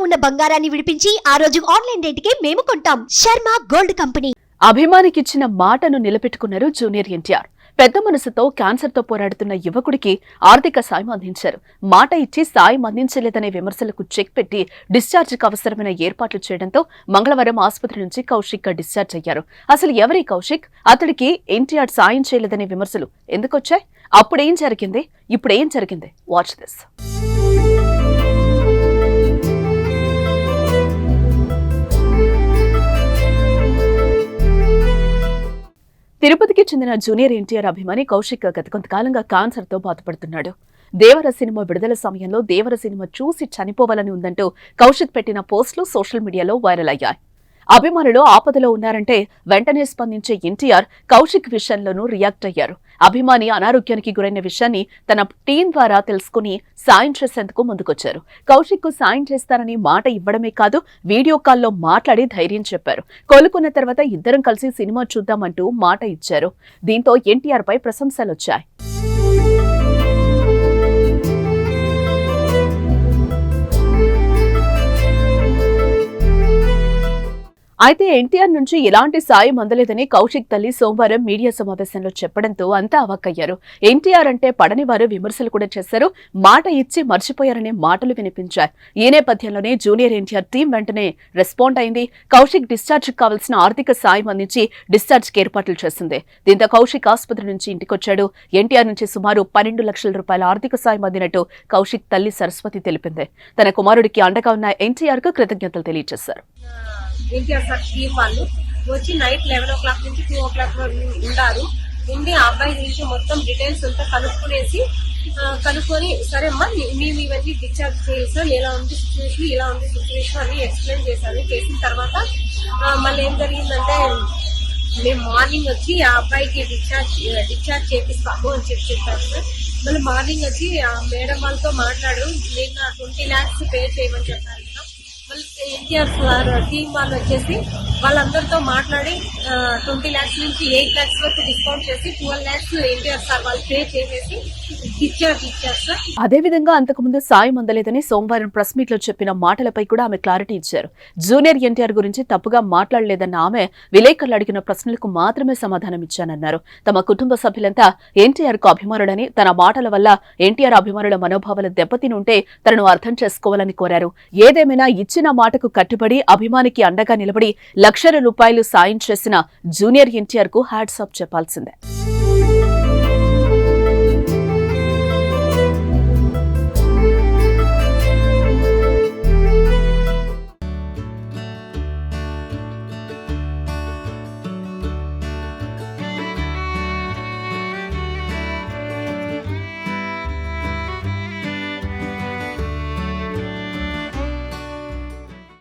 ఉన్న బంగారాన్ని విడిపించి ఆ రోజు ఆన్లైన్ రేటుకే మేము కొంటాం. Sharma gold company. అభిమానికిచ్చిన మాటను నిలబెట్టుకున్నారు జూనియర్ ఎన్టీఆర్. పెద్ద మనసుతో క్యాన్సర్తో పోరాడుతున్న యువకుడికి ఆర్థిక సాయం అందించారు. మాట ఇచ్చి సాయం అందించలేదనే విమర్శలకు చెక్ పెట్టి డిశ్చార్జికి అవసరమైన ఏర్పాట్లు చేయడంతో మంగళవారం ఆసుపత్రి నుంచి కౌశిక్ డిశ్చార్జ్ అయ్యారు. అసలు ఎవరి కౌశిక్? అతడికి ఎన్టీఆర్ సాయం చేయలేదనే విమర్శలు ఎందుకొచ్చాయి? అప్పుడేం జరిగింది? ఇప్పుడేం జరిగింది? Watch this. తిరుపతికి చెందిన జూనియర్ ఎన్టీఆర్ అభిమాని కౌశిక్ గత కొంతకాలంగా క్యాన్సర్తో బాధపడుతున్నాడు. దేవర సినిమా విడుదల సమయంలో దేవర సినిమా చూసి చనిపోవాలని ఉందంటూ కౌశిక్ పెట్టిన పోస్టులు సోషల్ మీడియాలో వైరల్ అయ్యాయి. అభిమానులు ఆపదలో ఉన్నారంటే వెంటనే స్పందించే ఎన్టీఆర్ కౌశిక్ విషయంలోనూ రియాక్ట్ అయ్యారు. అభిమాని అనారోగ్యానికి గురైన విషయాన్ని తన టీం ద్వారా తెలుసుకుని సాయం చేసేందుకు ముందుకొచ్చారు. కౌశిక్ కు సాయం చేస్తారని మాట ఇవ్వడమే కాదు, వీడియో కాల్లో మాట్లాడి ధైర్యం చెప్పారు. కోలుకున్న తర్వాత ఇద్దరం కలిసి సినిమా చూద్దామంటూ మాట ఇచ్చారు. దీంతో ఎన్టీఆర్ పై ప్రశంసలొచ్చాయి. అయితే ఎన్టీఆర్ నుంచి ఎలాంటి సాయం అందలేదని కౌశిక్ తల్లి సోమవారం మీడియా సమావేశంలో చెప్పడంతో అంతా అవాక్కయ్యారు. ఎన్టీఆర్ అంటే పడని వారు విమర్శలు కూడా చేశారు. మాట ఇచ్చి మర్చిపోయారనే మాటలు వినిపించాయి. ఈ నేపథ్యంలోనే జూనియర్ ఎన్టీఆర్ టీం వెంటనే రెస్పాండ్ అయింది. కౌశిక్ డిశ్చార్జ్ కావాల్సిన ఆర్థిక సాయం అందించి డిశ్చార్జ్ కి ఏర్పాట్లు చేసింది. దీంతో కౌశిక్ ఆసుపత్రి నుంచి ఇంటికొచ్చాడు. ఎన్టీఆర్ నుంచి సుమారు 12 లక్షల రూపాయల ఆర్థిక సాయం అందినట్టు కౌశిక్ తల్లి సరస్వతి తెలిపింది. తన కుమారుడికి అండగా ఉన్న ఎన్టీఆర్ కు కృతజ్ఞతలు తెలియజేశారు. ఎన్టీఆర్ సార్ టీం వాళ్ళు వచ్చి నైట్ 11 o'clock నుంచి 2 o'clock ఉండారు. ఉండి ఆ అబ్బాయి నుంచి మొత్తం డీటెయిల్స్ అంతా కనుక్కొని సరే అమ్మా మేము ఇవన్నీ డిశ్చార్జ్ చేసాం, ఎలా ఉంది సిచ్యువేషన్ అని ఎక్స్ప్లెయిన్ చేశారు. చేసిన తర్వాత మళ్ళీ ఏం జరిగిందంటే మేము మార్నింగ్ వచ్చి ఆ అబ్బాయికి డిశ్చార్జ్ చేపిస్తాము అని చెప్పారు సార్. మళ్ళీ మార్నింగ్ వచ్చి ఆ మేడం వాళ్ళతో మాట్లాడు, నేను 20 lakhs పే చేయమని చెప్పారు కదా. మళ్ళీ ఎన్టీఆర్ సార్ టీం వాళ్ళు వచ్చేసి వాళ్ళందరితో మాట్లాడి 20 lakhs నుంచి 8 lakhs వరకు డిస్కౌంట్ చేసి 12 lakhs ఎన్టీఆర్ సార్ వాళ్ళు పే చేసేసి డిశ్చార్జ్ ఇచ్చారు సార్. అదేవిధంగా అంతకుముందు సాయం అందలేదని సోమవారం ప్రెస్ మీట్ లో చెప్పిన మాటలపై కూడా ఆమె క్లారిటీ ఇచ్చారు. జూనియర్ ఎన్టీఆర్ గురించి తప్పుగా మాట్లాడలేదన్న ఆమె విలేకరులు అడిగిన ప్రశ్నలకు మాత్రమే సమాధానం ఇచ్చానన్నారు. తమ కుటుంబ సభ్యులంతా ఎన్టీఆర్ కు అభిమానుడని, తన మాటల వల్ల ఎన్టీఆర్ అభిమానుల మనోభావాలు దెబ్బతినుంటే తనను అర్థం చేసుకోవాలని కోరారు. ఏదేమైనా ఇచ్చిన మాటకు కట్టుబడి అభిమానికి అండగా నిలబడి లక్షల రూపాయలు సాయం చేసిన జూనియర్ ఎన్టీఆర్ కు హ్యాట్స్ ఆఫ్ చెప్పాల్సిందే.